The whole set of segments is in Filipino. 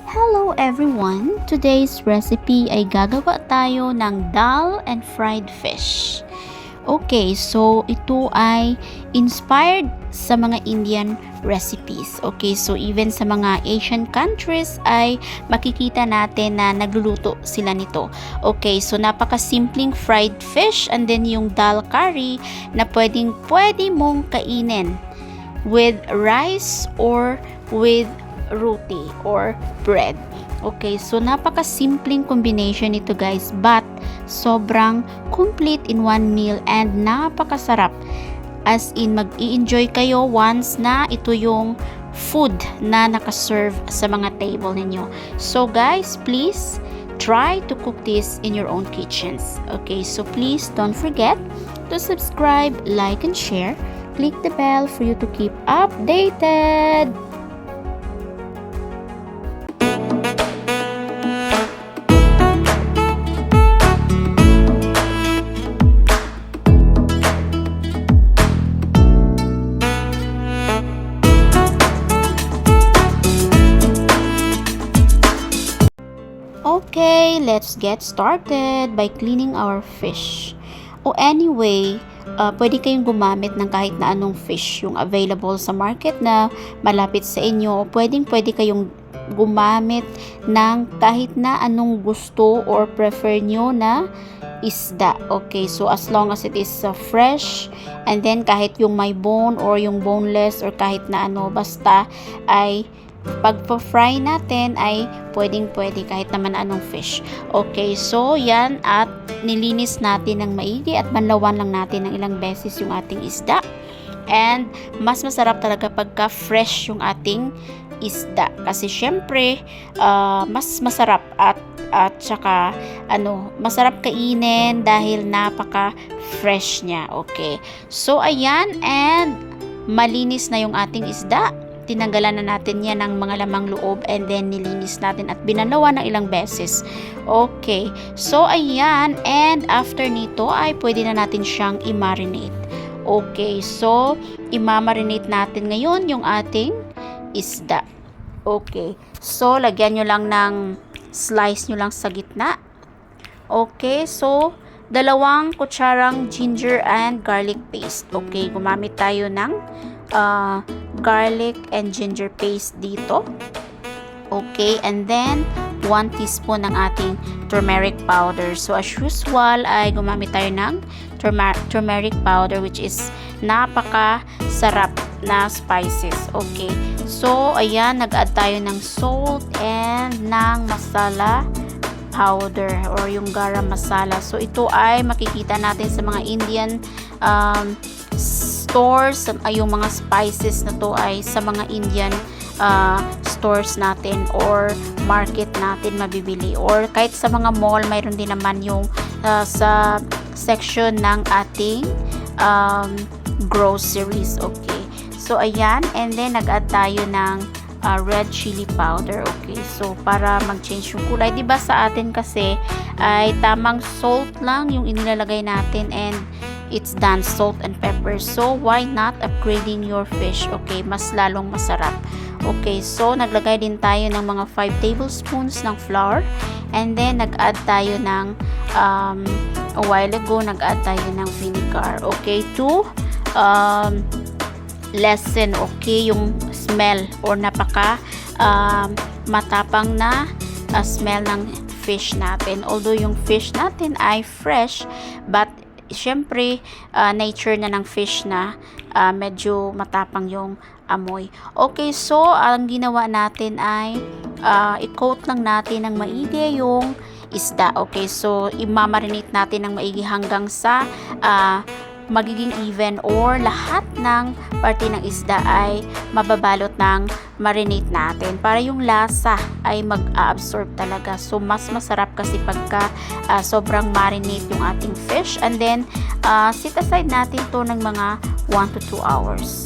Hello everyone! Today's recipe ay gagawa tayo ng dal and fried fish. Okay, so ito ay inspired sa mga Indian recipes. Okay, so even sa mga Asian countries ay makikita natin na nagluluto sila nito. Okay, so napaka-simpleng fried fish and then yung dal curry na pwede mong kainin with rice or with roti or bread. Okay, so napaka-simpleng combination nito guys, but sobrang complete in one meal and napakasarap. As in, mag-i-enjoy kayo once na ito yung food na nakaserve sa mga table ninyo. So guys, please try to cook this in your own kitchens. Okay, so please don't forget to subscribe, like, and share. Click the bell for you to keep updated. Okay, let's get started by cleaning our fish. Anyway, pwede kayong gumamit ng kahit na anong fish yung available sa market na malapit sa inyo. Pwede kayong gumamit ng kahit na anong gusto or prefer nyo na isda. Okay, so as long as it is fresh, and then kahit yung may bone or yung boneless or kahit na ano, basta ay pagpa-fry natin ay pwede kahit naman anong fish. Okay, so yan, at nilinis natin ng maigi at banlawan lang natin ng ilang beses yung ating isda. And mas masarap talaga pagka fresh yung ating isda kasi syempre mas masarap at saka masarap kainin dahil napaka fresh niya. Okay, so ayan, and malinis na yung ating isda. Tinanggalan na natin yan ng mga lamang loob and then nilinis natin at binanawa ng ilang beses. Okay, so ayan, and after nito ay pwede na natin siyang i-marinate. Okay, so i-marinate natin ngayon yung ating isda. Okay, so lagyan nyo lang ng slice nyo lang sa gitna. Okay, so 2 kutsarang ginger and garlic paste. Okay, gumamit tayo ng garlic and ginger paste dito. Okay, and then 1 teaspoon ng ating turmeric powder. So as usual ay gumamit tayo ng turmeric powder, which is napaka sarap na spices. Okay, so ayan, nag-add tayo ng salt and ng masala powder or yung garam masala. So ito ay makikita natin sa mga Indian stores. Yung mga spices na to ay sa mga Indian stores natin or market natin mabibili, or kahit sa mga mall mayroon din naman yung sa section ng ating groceries. Okay, so ayan, and then nag-add tayo ng red chili powder. Okay, so para mag-change yung kulay, diba sa atin kasi ay tamang salt lang yung inilalagay natin and it's done, salt and pepper. So why not upgrading your fish? Okay, mas lalong masarap. Okay, so naglagay din tayo ng mga 5 tablespoons ng flour, and then nag-add tayo ng a while ago nag-add tayo ng vinegar. Okay, to lessen yung smell or napaka matapang na smell ng fish natin. Although yung fish natin ay fresh, but syempre nature na ng fish na medyo matapang yung amoy. Okay, so ang ginawa natin ay i-coat lang natin ng maigi yung isda. Okay, so i-marinate natin ng maigi hanggang sa magiging even or lahat ng parte ng isda ay mababalot ng marinate natin para yung lasa ay mag-absorb talaga. So mas masarap kasi pagka sobrang marinate yung ating fish, and then set aside natin to ng mga 1 to 2 hours.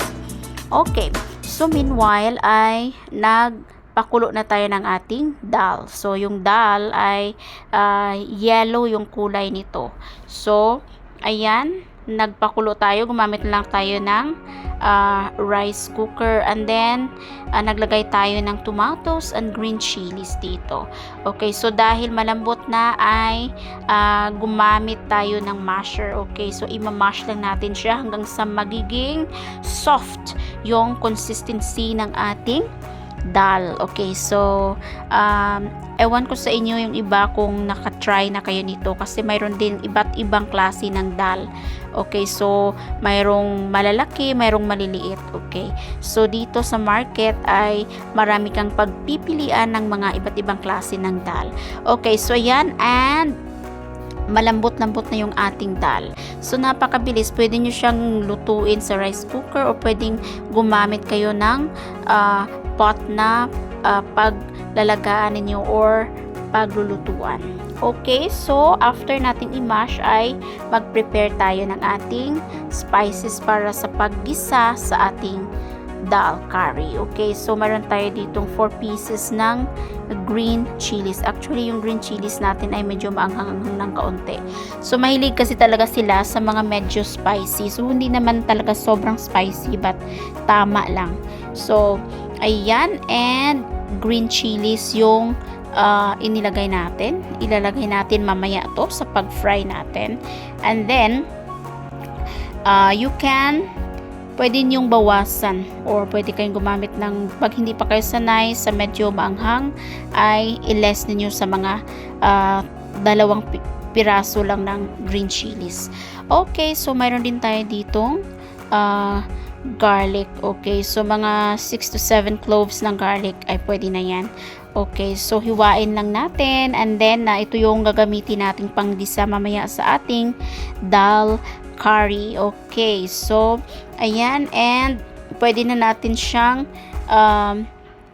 Okay, so meanwhile ay pakulo na tayo ng ating dal. So yung dal ay yellow yung kulay nito. So ayan, nagpakulo tayo, gumamit lang tayo ng rice cooker, and then naglagay tayo ng tomatoes and green chilies dito. Okay, so dahil malambot na ay gumamit tayo ng masher. Okay, so imamash lang natin siya hanggang sa magiging soft yung consistency ng ating dal. Okay, so ewan ko sa inyo yung iba kung nakatry na kayo nito, kasi mayroon din iba't ibang klase ng dal. Okay, so mayroong malalaki, mayroong maliliit. Okay, so dito sa market ay marami kang pagpipilian ng mga iba't ibang klase ng dal. Okay, so yan, and malambot-lambot na yung ating dal. So napakabilis, pwede nyo siyang lutuin sa rice cooker, o pwedeng gumamit kayo ng pot na paglalagaan ninyo or paglulutuan. Okay, so after nating i-mash ay mag-prepare tayo ng ating spices para sa paggisa sa ating dal curry. Okay, so meron tayo ditong 4 pieces ng green chilies. Actually, yung green chilies natin ay medyo maanghang-anghang ng kaunti. So mahilig kasi talaga sila sa mga medyo spicy. So hindi naman talaga sobrang spicy, but tama lang. So ayan, and green chilies yung inilagay natin. Ilalagay natin mamaya to sa pag-fry natin. And then pwede niyong bawasan, or pwede kayong gumamit ng, pag hindi pa kayo sanay sa medyo maanghang, ay i-less ninyo sa mga 2 piraso lang ng green chilies. Okay, so mayroon din tayo ditong garlic. Okay, so mga 6 to 7 cloves ng garlic ay pwede na yan. Okay, so hiwain lang natin, and then ito yung gagamitin nating panggisa mamaya sa ating dal curry. Okay, so ayan, and pwede na natin siyang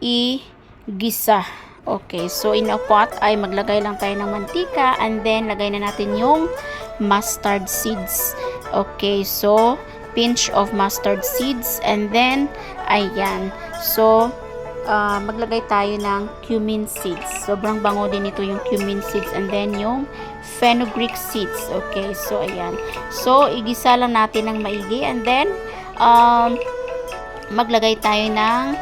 igisa. Okay, so in a pot ay maglagay lang tayo ng mantika, and then lagay na natin yung mustard seeds. Okay, so pinch of mustard seeds, and then ayan, so maglagay tayo ng cumin seeds. Sobrang bango din ito yung cumin seeds, and then yung fenugreek seeds. Okay, so ayan, so igisa lang natin ng maigi, and then maglagay tayo ng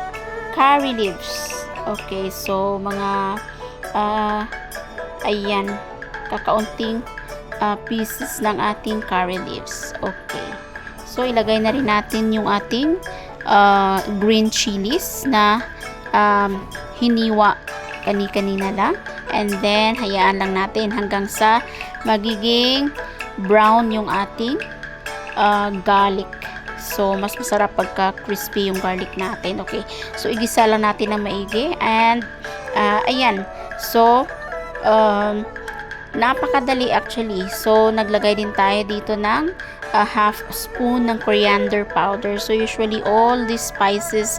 curry leaves. Okay, so mga ayan, kakaunting pieces ng ating curry leaves. Okay, so ilagay na rin natin yung ating green chilies na hiniwa kanina lang, and then hayaan lang natin hanggang sa magiging brown yung ating garlic. So mas masarap pagka crispy yung garlic natin. Okay, so igisa lang natin ng maigi, and ayan, so napakadali actually. So naglagay din tayo dito ng half spoon ng coriander powder. So usually all these spices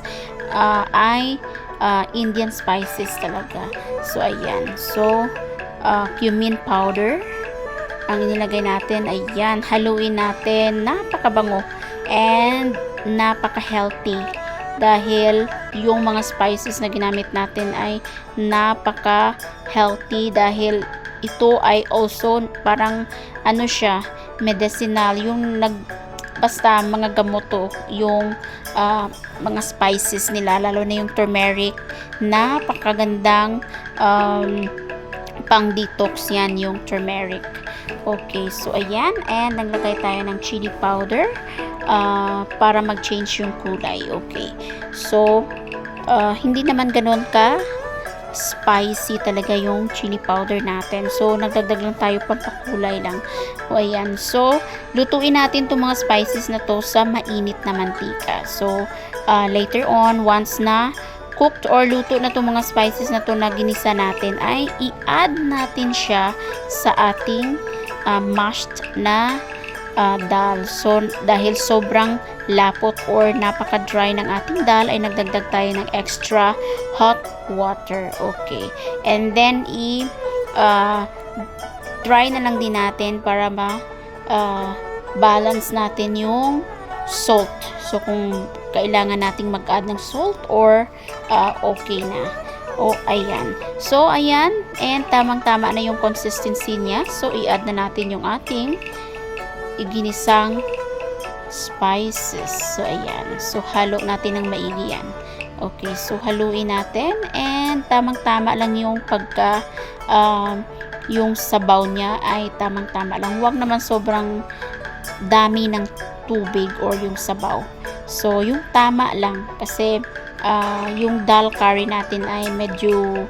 ay Indian spices talaga. So ayan, so cumin powder ang inilagay natin. Ayan, haluin natin. Napakabango and napaka-healthy, dahil yung mga spices na ginamit natin ay napaka-healthy, dahil ito ay also parang ano siya, medicinal, yung basta mga gamot to, yung mga spices nila, lalo na yung turmeric, napakagandang pang detox yan yung turmeric. Okay, so ayan, and naglagay tayo ng chili powder para mag-change yung kulay. Okay, so hindi naman ganun ka spicy talaga yung chili powder natin, so nagdagdag lang tayo pampakulay lang. O ayan, so lutuin natin itong mga spices na to sa mainit na mantika. So later on, once na cooked or luto na itong mga spices na to na ginisa natin, ay i-add natin siya sa ating mashed na dal. So dahil sobrang lapot or napaka-dry ng ating dal, ay nagdagdag tayo ng extra hot water. Okay, and then dry na lang din natin para balance natin yung salt. So kung kailangan nating mag-add ng salt, or okay na. O ayan, so ayan, and tamang tama na yung consistency niya. So i-add na natin yung ating ginisang spices. So, ayan. So, halo natin ng maigi yan. Okay, so haluin natin and tamang-tama lang yung yung sabaw niya ay tamang-tama lang. Huwag naman sobrang dami ng tubig or yung sabaw. So, yung tama lang kasi yung dal curry natin ay medyo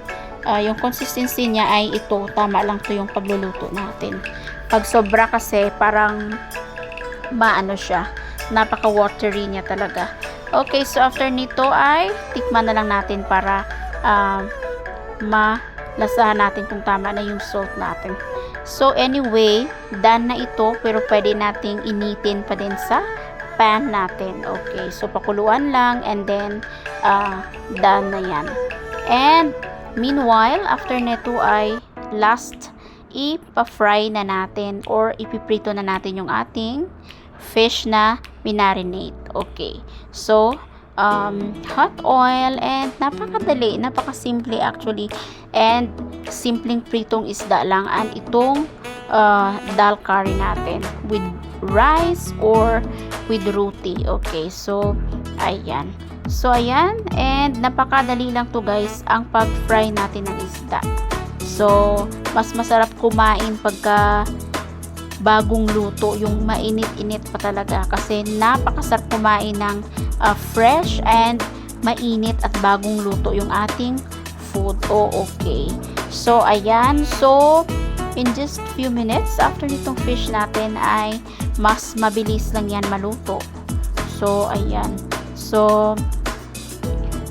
yung consistency niya ay ito, tama lang to yung pagluluto natin. Pag sobra kasi parang maano siya, napaka watery niya talaga. Okay, so after nito ay tikman na lang natin para malasahan natin kung tama na yung salt natin. So anyway, done na ito, pero pwede nating initin pa din sa pan natin. Okay, so pakuluan lang and then done na yan. And meanwhile, after nito ay last ipa-fry na natin or ipiprito na natin yung ating fish na minarinate. Okay. So, hot oil and napakadali, napakasimple actually. And simpleng pritong isda lang and itong dal curry natin with rice or with roti. Okay. So, ayan. So, ayan. And napakadali lang to guys ang pag-fry natin ng isda. So, mas masarap kumain pagka bagong luto, yung mainit-init pa talaga kasi napakasarap kumain ng fresh and mainit at bagong luto yung ating food. Okay. So, ayan. So, in just few minutes after nitong fish natin ay mas mabilis lang yan maluto. So, ayan. So,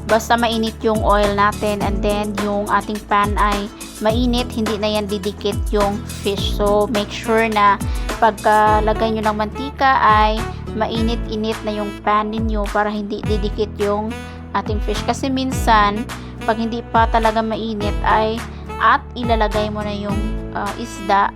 basta mainit yung oil natin and then yung ating pan ay mainit, hindi na yan didikit yung fish. So, make sure na pagkalagay nyo ng mantika ay mainit-init na yung pan ninyo para hindi didikit yung ating fish. Kasi minsan, pag hindi pa talaga mainit ay at ilalagay mo na yung isda,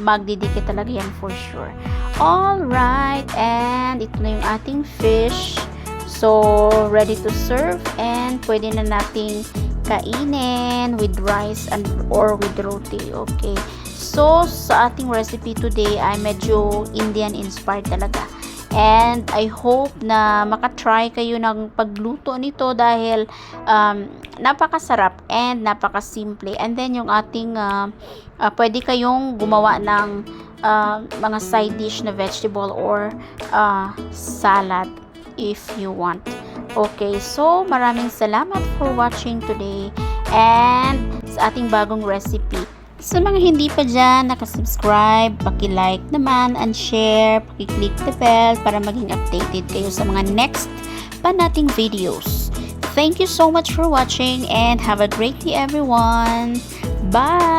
magdidikit talaga yan for sure. Alright, and ito na yung ating fish. So, ready to serve and pwede na nating kainin with rice and or with roti. Okay. So, sa ating recipe today ay medyo Indian inspired talaga. And I hope na makatry kayo ng pagluto nito dahil napakasarap and napakasimple. And then yung ating pwede kayong gumawa ng mga side dish na vegetable or salad if you want. Okay, so maraming salamat for watching today and sa ating bagong recipe. Sa mga hindi pa dyan nakasubscribe, paki-like naman and share, paki-click the bell para maging updated kayo sa mga next pa nating videos. Thank you so much for watching and have a great day everyone. Bye!